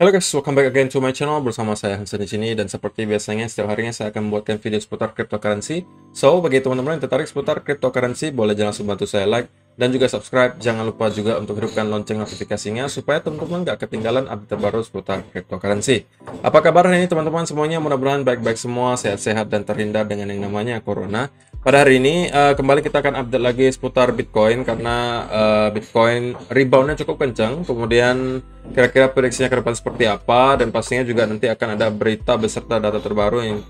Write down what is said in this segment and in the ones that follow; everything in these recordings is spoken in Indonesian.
Halo guys, welcome back again to my channel. Bersama saya Hansen di sini, dan seperti biasanya setiap harinya saya akan membuatkan video seputar cryptocurrency. So, bagi teman-teman yang tertarik seputar cryptocurrency, boleh jangan langsung bantu saya like dan juga subscribe. Jangan lupa juga untuk hidupkan lonceng notifikasinya supaya teman-teman nggak ketinggalan update terbaru seputar cryptocurrency. Apa kabar hari ini teman-teman semuanya? Mudah-mudahan baik-baik semua, sehat-sehat dan terhindar dengan yang namanya corona. Pada hari ini kembali kita akan update lagi seputar Bitcoin karena Bitcoin reboundnya cukup kencang. Kemudian kira-kira prediksinya ke depan seperti apa, dan pastinya juga nanti akan ada berita beserta data terbaru yang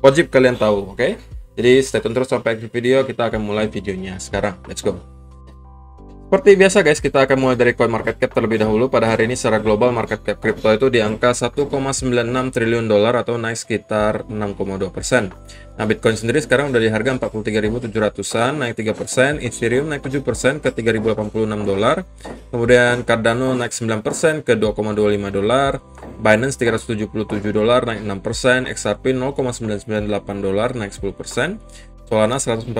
wajib kalian tahu, oke? Jadi stay tune terus sampai akhir video. Kita akan mulai videonya sekarang. Let's go. Seperti biasa guys, kita akan mulai dari coin market cap terlebih dahulu. Pada hari ini secara global market cap crypto itu di angka 1,96 triliun dolar atau naik sekitar 6,2%. Nah, Bitcoin sendiri sekarang udah di harga 43.700-an, naik 3%, Ethereum naik 7% ke 3.086 dolar. Kemudian Cardano naik 9% ke 2,25 dolar. Binance 377 dolar naik 6%, XRP 0,998 dolar naik 10%. Solana 148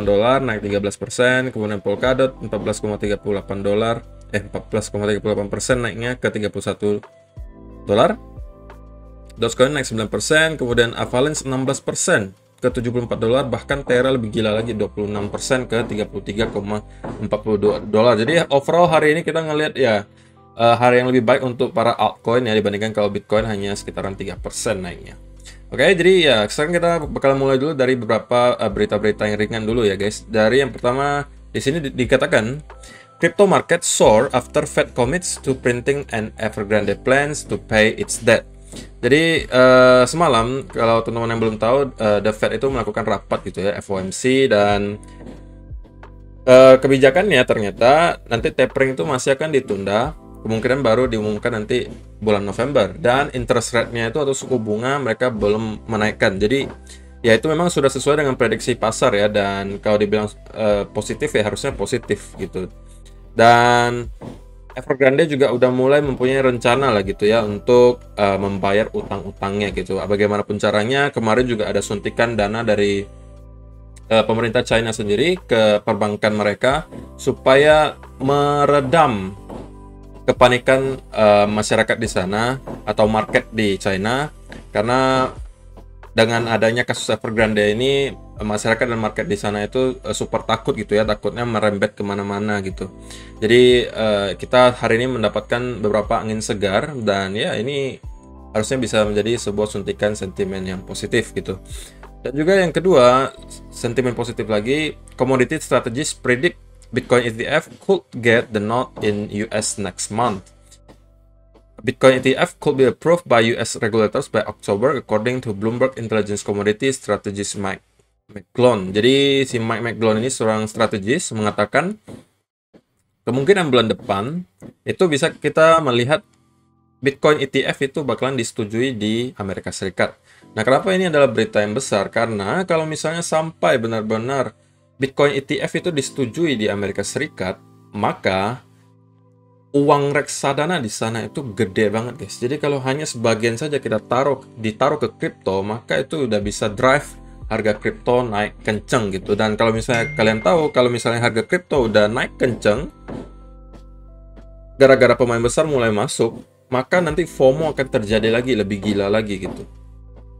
dolar naik 13%, kemudian Polkadot 14,38 dolar, 14,38% naiknya ke 31 dolar. Dogecoin naik 9%, kemudian Avalanche 16% ke 74 dolar, bahkan Terra lebih gila lagi 26% ke 33,42 dolar. Jadi overall hari ini kita ngelihat ya hari yang lebih baik untuk para altcoin ya, dibandingkan kalau Bitcoin hanya sekitaran 3% naiknya. Oke, jadi ya sekarang kita bakal mulai dulu dari beberapa berita-berita yang ringan dulu ya guys. Dari yang pertama, di sini dikatakan crypto market soar after Fed commits to printing and Evergrande plans to pay its debt. Jadi semalam kalau teman-teman yang belum tahu, the Fed itu melakukan rapat gitu ya, FOMC, dan kebijakannya ternyata nanti tapering itu masih akan ditunda. Kemungkinan baru diumumkan nanti bulan November, dan interest rate-nya itu atau suku bunga mereka belum menaikkan. Jadi ya itu memang sudah sesuai dengan prediksi pasar ya, dan kalau dibilang positif ya harusnya positif gitu. Dan Evergrande juga udah mulai mempunyai rencana lah gitu ya untuk membayar utang-utangnya gitu. Bagaimanapun caranya, kemarin juga ada suntikan dana dari pemerintah China sendiri ke perbankan mereka supaya meredam kepanikan masyarakat di sana atau market di China, karena dengan adanya kasus Evergrande ini masyarakat dan market di sana itu super takut gitu ya, takutnya merembet kemana-mana gitu. Jadi kita hari ini mendapatkan beberapa angin segar, dan ya ini harusnya bisa menjadi sebuah suntikan sentimen yang positif gitu. Dan juga yang kedua, sentimen positif lagi, commodity strategists predict Bitcoin ETF could get the nod in US next month. Bitcoin ETF could be approved by US regulators by October, according to Bloomberg Intelligence Commodity Strategist Mike McGlone. Jadi si Mike McGlone ini seorang strategis mengatakan kemungkinan bulan depan itu bisa kita melihat Bitcoin ETF itu bakalan disetujui di Amerika Serikat. Nah, kenapa ini adalah berita yang besar? Karena kalau misalnya sampai benar-benar Bitcoin ETF itu disetujui di Amerika Serikat, maka uang reksadana di sana itu gede banget guys. Jadi kalau hanya sebagian saja kita ditaruh ke kripto, maka itu udah bisa drive harga kripto naik kenceng gitu. Dan kalau misalnya kalian tahu, kalau misalnya harga kripto udah naik kenceng gara-gara pemain besar mulai masuk, maka nanti FOMO akan terjadi lagi, lebih gila lagi gitu.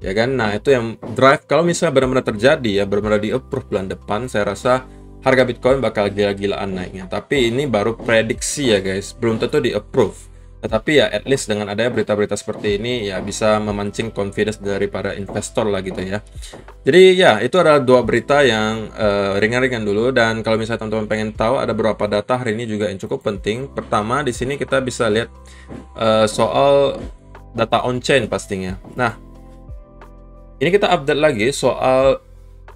Ya kan, nah itu yang drive. Kalau misalnya benar-benar terjadi ya, benar-benar di-approve bulan depan, saya rasa harga Bitcoin bakal gila-gilaan naiknya. Tapi ini baru prediksi ya guys, belum tentu di-approve. Tetapi ya at least dengan adanya berita-berita seperti ini ya bisa memancing confidence dari para investor lah gitu ya. Jadi ya itu adalah dua berita yang ringan-ringan dulu. Dan kalau misalnya teman-teman pengen tahu, ada beberapa data hari ini juga yang cukup penting. Pertama, di sini kita bisa lihat soal data on-chain pastinya. Nah, ini kita update lagi soal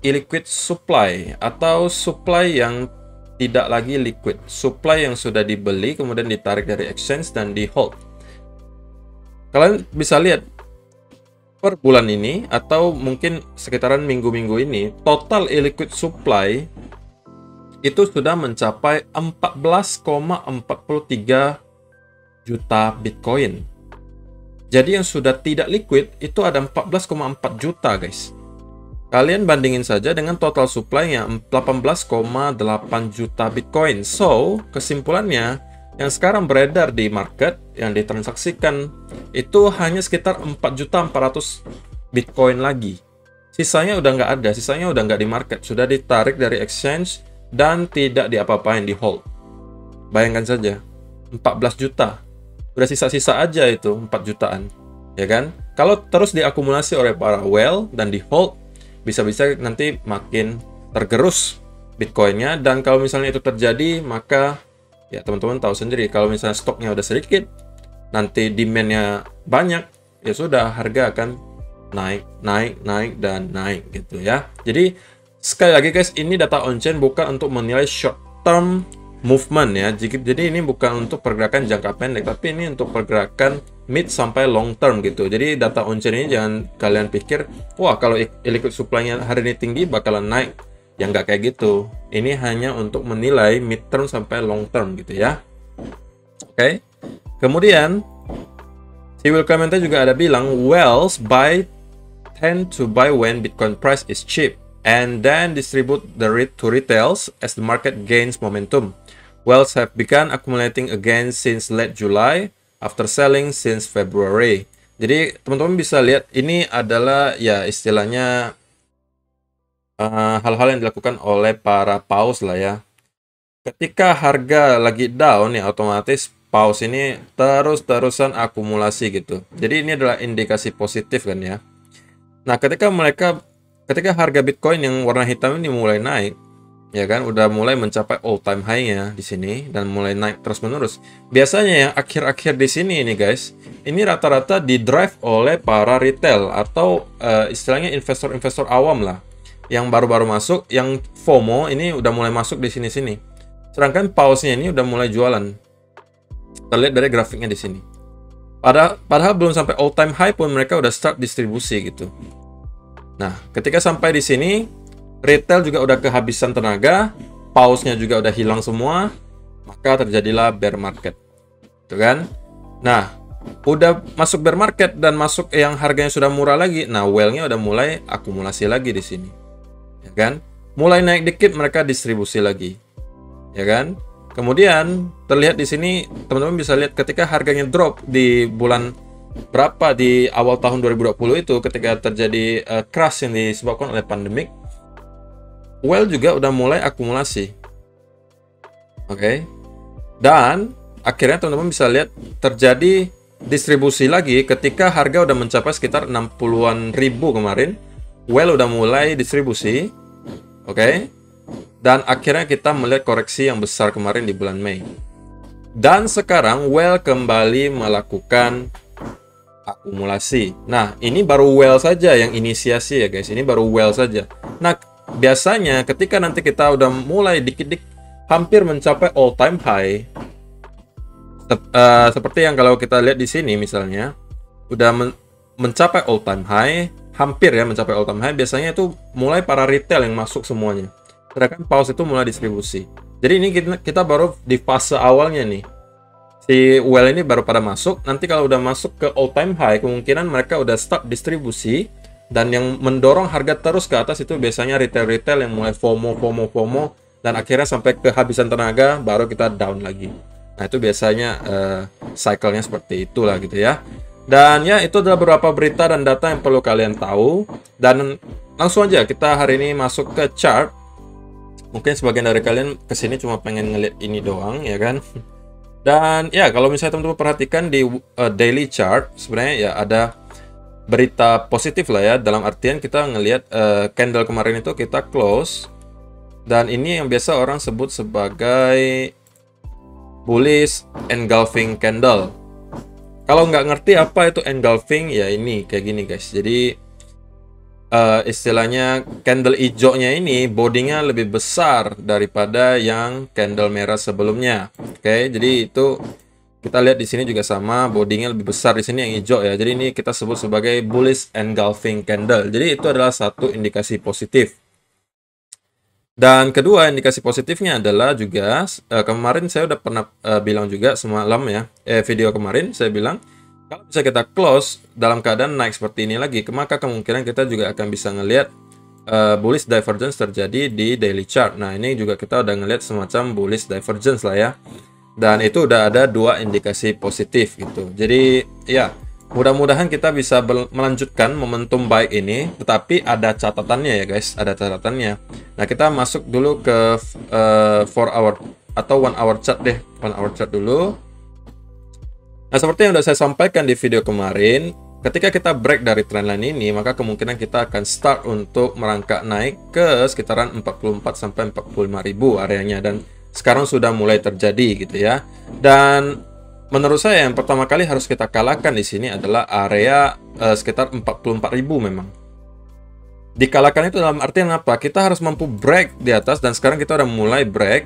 illiquid supply atau supply yang tidak lagi liquid, supply yang sudah dibeli kemudian ditarik dari exchange dan di hold. Kalian bisa lihat per bulan ini atau mungkin sekitaran minggu-minggu ini, total illiquid supply itu sudah mencapai 14,43 juta Bitcoin. Jadi yang sudah tidak liquid itu ada 14,4 juta guys. Kalian bandingin saja dengan total supply-nya 18,8 juta Bitcoin. So, kesimpulannya yang sekarang beredar di market, yang ditransaksikan, itu hanya sekitar 4.400.000 Bitcoin lagi. Sisanya udah nggak ada, sisanya udah nggak di market, sudah ditarik dari exchange, dan tidak diapa-apain, di hold. Bayangkan saja, 14 juta. Udah sisa-sisa aja itu, 4 jutaan. Ya kan? Kalau terus diakumulasi oleh para whale dan di hold, bisa-bisa nanti makin tergerus Bitcoinnya. Dan kalau misalnya itu terjadi, maka ya teman-teman tahu sendiri, kalau misalnya stoknya udah sedikit, nanti demand-nya banyak, ya sudah, harga akan naik, dan naik gitu ya. Jadi sekali lagi guys, ini data on-chain bukan untuk menilai short term movement ya. Jadi ini bukan untuk pergerakan jangka pendek, tapi ini untuk pergerakan mid sampai long term gitu. Jadi data on-chain ini jangan kalian pikir, wah kalau liquid supply-nya hari ini tinggi bakalan naik. Ya nggak kayak gitu. Ini hanya untuk menilai mid term sampai long term gitu ya. Oke. Kemudian si Will Clemente juga ada bilang, whales tend to buy when Bitcoin price is cheap and then distribute to retails as the market gains momentum. Whales have begun accumulating again since late July after selling since February. Jadi teman-teman bisa lihat, ini adalah ya istilahnya hal-hal yang dilakukan oleh para paus lah ya. Ketika harga lagi down ya, otomatis paus ini terus-terusan akumulasi gitu. Jadi ini adalah indikasi positif kan ya. Nah, ketika harga Bitcoin yang warna hitam ini mulai naik, ya kan, udah mulai mencapai all time high-nya di sini dan mulai naik terus-menerus. Biasanya yang akhir-akhir di sini ini guys, ini rata-rata di-drive oleh para retail atau istilahnya investor-investor awam lah, yang baru-baru masuk, yang FOMO ini udah mulai masuk di sini-sini. Sedangkan pausnya ini udah mulai jualan. Terlihat dari grafiknya di sini. Padahal belum sampai all time high pun mereka udah start distribusi gitu. Nah, ketika sampai di sini, retail juga udah kehabisan tenaga, pausnya juga udah hilang semua, maka terjadilah bear market. Gitu kan? Nah, udah masuk bear market dan masuk yang harganya sudah murah lagi. Nah, whale-nya udah mulai akumulasi lagi di sini. Ya kan? Mulai naik dikit mereka distribusi lagi. Ya kan? Kemudian terlihat di sini, teman-teman bisa lihat ketika harganya drop di bulan berapa di awal tahun 2020 itu, ketika terjadi crash yang disebabkan oleh pandemik, whale juga udah mulai akumulasi. Oke. Dan akhirnya teman-teman bisa lihat terjadi distribusi lagi ketika harga udah mencapai sekitar 60-an ribu kemarin. Whale udah mulai distribusi. Oke. Dan akhirnya kita melihat koreksi yang besar kemarin di bulan Mei. Dan sekarang whale kembali melakukan akumulasi. Nah, ini baru whale saja yang inisiasi ya guys. Ini baru whale saja. Nah, biasanya ketika nanti kita udah mulai dikit-dikit hampir mencapai all time high, seperti yang kalau kita lihat di sini misalnya, udah mencapai all time high, hampir ya mencapai all time high, biasanya itu mulai para retail yang masuk semuanya. Sedangkan paus itu mulai distribusi. Jadi ini kita baru di fase awalnya nih. Si whale ini baru pada masuk. Nanti kalau udah masuk ke all time high, kemungkinan mereka udah start distribusi. Dan yang mendorong harga terus ke atas itu biasanya retail-retail yang mulai FOMO. Dan akhirnya sampai kehabisan tenaga, baru kita down lagi. Nah itu biasanya cycle-nya seperti itulah gitu ya. Dan ya itu adalah beberapa berita dan data yang perlu kalian tahu. Dan langsung aja kita hari ini masuk ke chart. Mungkin sebagian dari kalian kesini cuma pengen ngeliat ini doang, ya kan? Dan ya, kalau misalnya teman-teman perhatikan di daily chart, sebenarnya ya ada berita positif lah ya. Dalam artian kita ngelihat candle kemarin itu kita close. Dan ini yang biasa orang sebut sebagai bullish engulfing candle. Kalau nggak ngerti apa itu engulfing, ya ini kayak gini guys. Jadi istilahnya candle hijaunya ini bodinya lebih besar daripada yang candle merah sebelumnya. Oke, jadi itu kita lihat di sini juga sama, bodinya lebih besar di sini yang hijau ya. Jadi ini kita sebut sebagai bullish engulfing candle. Jadi itu adalah satu indikasi positif. Dan kedua indikasi positifnya adalah juga kemarin saya udah pernah bilang juga semalam ya, video kemarin saya bilang, kalau bisa kita close dalam keadaan naik seperti ini lagi, maka kemungkinan kita juga akan bisa ngelihat bullish divergence terjadi di daily chart. Nah, ini juga kita udah ngelihat semacam bullish divergence lah ya. dan itu udah ada 2 indikasi positif gitu. Jadi ya, mudah-mudahan kita bisa melanjutkan momentum baik ini, tetapi ada catatannya ya guys, ada catatannya. Nah, kita masuk dulu ke 4 hour atau 1 hour chart deh, 1 hour chart dulu. Nah, seperti yang udah saya sampaikan di video kemarin, ketika kita break dari trendline ini, maka kemungkinan kita akan start untuk merangkak naik ke sekitaran 44 sampai 45.000 areanya, dan sekarang sudah mulai terjadi gitu ya. Dan menurut saya yang pertama kali harus kita kalahkan di sini adalah area sekitar 44.000 memang. Dikalahkan itu dalam artian apa? Kita harus mampu break di atas, dan sekarang kita udah mulai break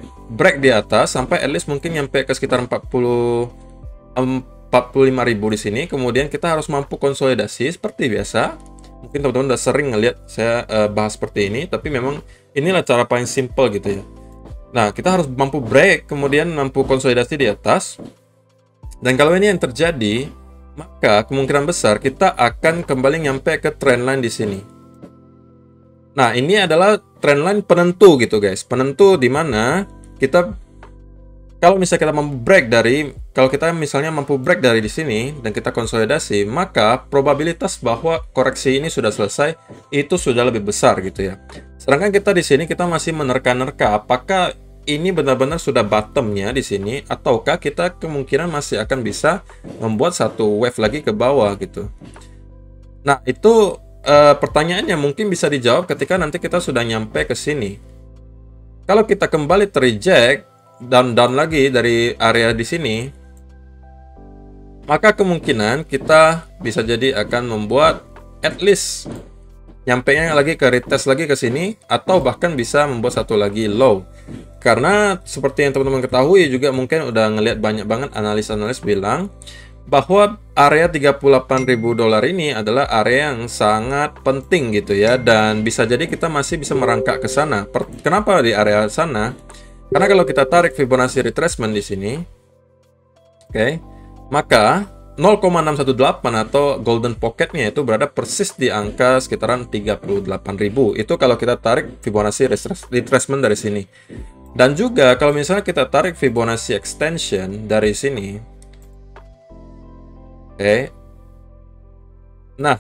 di atas sampai at least mungkin nyampe ke sekitar 45.000 di sini. Kemudian kita harus mampu konsolidasi seperti biasa. Mungkin teman-teman udah sering ngelihat saya bahas seperti ini, tapi memang inilah cara paling simple gitu ya. Nah, kita harus mampu break, kemudian mampu konsolidasi di atas. Dan kalau ini yang terjadi, maka kemungkinan besar kita akan kembali nyampe ke trendline di sini. Nah, ini adalah trendline penentu gitu guys. Penentu di mana kita, kalau misalnya kita mampu break dari, kalau kita misalnya mampu break dari di sini dan kita konsolidasi, maka probabilitas bahwa koreksi ini sudah selesai itu sudah lebih besar gitu ya. Sedangkan kita di sini kita masih menerka-nerka apakah ini benar-benar sudah bottomnya di sini, ataukah kita kemungkinan masih akan bisa membuat satu wave lagi ke bawah gitu. Nah, itu pertanyaannya mungkin bisa dijawab ketika nanti kita sudah nyampe ke sini. Kalau kita kembali terreject down lagi dari area di sini, maka kemungkinan kita bisa jadi akan membuat at least nyampenya lagi ke retest lagi ke sini, atau bahkan bisa membuat satu lagi low. Karena seperti yang teman-teman ketahui juga, mungkin udah ngelihat banyak banget analis-analis bilang bahwa area 38.000 dolar ini adalah area yang sangat penting gitu ya, dan bisa jadi kita masih bisa merangkak ke sana. Kenapa di area sana? Karena kalau kita tarik Fibonacci retracement di sini, oke, maka 0,618 atau golden pocketnya itu berada persis di angka sekitaran 38.000. Itu kalau kita tarik Fibonacci retracement dari sini. Dan juga kalau misalnya kita tarik Fibonacci extension dari sini, oke, nah,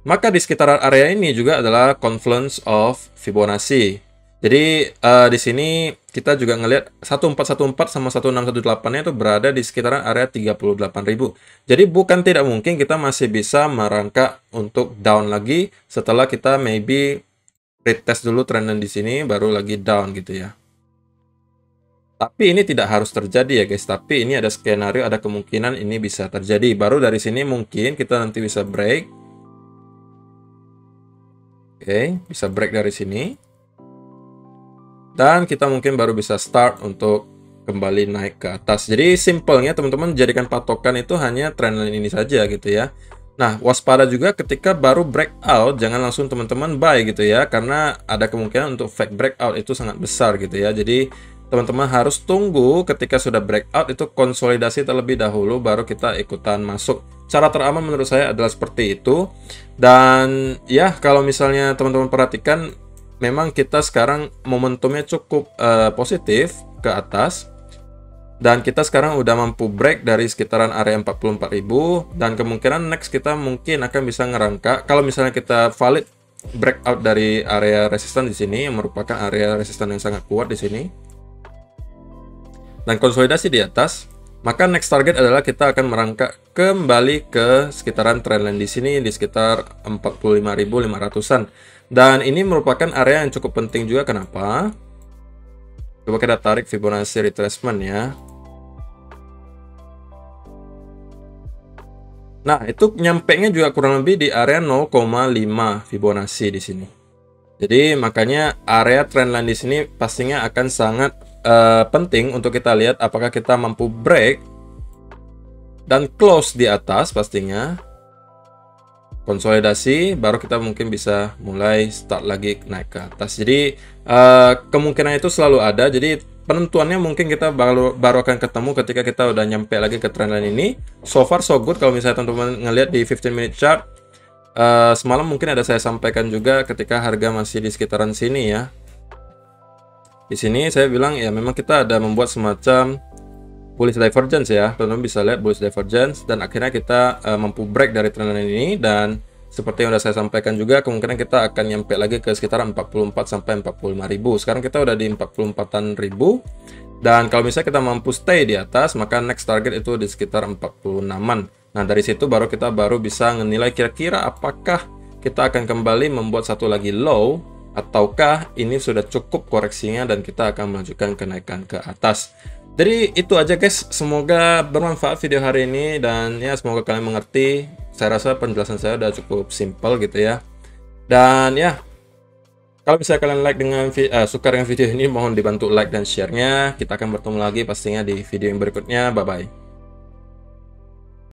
maka di sekitar area ini juga adalah confluence of Fibonacci. Jadi di sini kita juga ngelihat 1414 sama 1618-nya itu berada di sekitaran area 38.000. Jadi bukan tidak mungkin kita masih bisa merangkak untuk down lagi setelah kita maybe retest dulu trendnya di sini baru lagi down gitu ya. Tapi ini tidak harus terjadi ya guys, tapi ini ada skenario, ada kemungkinan ini bisa terjadi. Baru dari sini mungkin kita nanti bisa break. Oke, bisa break dari sini. Dan kita mungkin baru bisa start untuk kembali naik ke atas. Jadi simpelnya teman-teman jadikan patokan itu hanya trendline ini saja gitu ya. Nah, waspada juga ketika baru breakout, jangan langsung teman-teman buy gitu ya, karena ada kemungkinan untuk fake breakout itu sangat besar gitu ya. Jadi teman-teman harus tunggu ketika sudah breakout itu konsolidasi terlebih dahulu baru kita ikutan masuk. Cara teraman menurut saya adalah seperti itu. Dan ya, kalau misalnya teman-teman perhatikan, memang kita sekarang momentumnya cukup positif ke atas. Dan kita sekarang udah mampu break dari sekitaran area 44.000, dan kemungkinan next kita mungkin akan bisa ngerangka kalau misalnya kita valid breakout dari area resisten di sini yang merupakan area resisten yang sangat kuat di sini. Dan konsolidasi di atas, maka next target adalah kita akan merangkak kembali ke sekitaran trendline di sini di sekitar 45.500-an. Dan ini merupakan area yang cukup penting juga. Kenapa? Coba kita tarik Fibonacci retracement ya. Nah, itu nyampenya juga kurang lebih di area 0,5 Fibonacci di sini. Jadi makanya area trendline di sini pastinya akan sangat penting untuk kita lihat apakah kita mampu break dan close di atas pastinya. Konsolidasi, baru kita mungkin bisa mulai start lagi naik ke atas. Jadi kemungkinan itu selalu ada. Jadi penentuannya mungkin kita baru akan ketemu ketika kita udah nyampe lagi ke trendline ini. So far so good kalau misalnya teman-teman ngelihat di 15 minute chart. Semalam mungkin ada saya sampaikan juga ketika harga masih di sekitaran sini ya. Di sini saya bilang ya memang kita ada membuat semacam bullish divergence ya. Teman-teman bisa lihat bullish divergence dan akhirnya kita mampu break dari trendline ini, dan seperti yang udah saya sampaikan juga, kemungkinan kita akan nyampe lagi ke sekitar 44 sampai 45 ribu. Sekarang kita udah di 44-an ribu, dan kalau misalnya kita mampu stay di atas, maka next target itu di sekitar 46-an. Nah, dari situ baru kita bisa menilai kira-kira apakah kita akan kembali membuat satu lagi low, ataukah ini sudah cukup koreksinya dan kita akan melanjutkan kenaikan ke atas. Jadi itu aja guys, semoga bermanfaat video hari ini, dan ya semoga kalian mengerti. Saya rasa penjelasan saya udah cukup simpel gitu ya. Dan ya, kalau misalnya kalian suka dengan video ini, mohon dibantu like dan share-nya. Kita akan bertemu lagi pastinya di video yang berikutnya. Bye bye.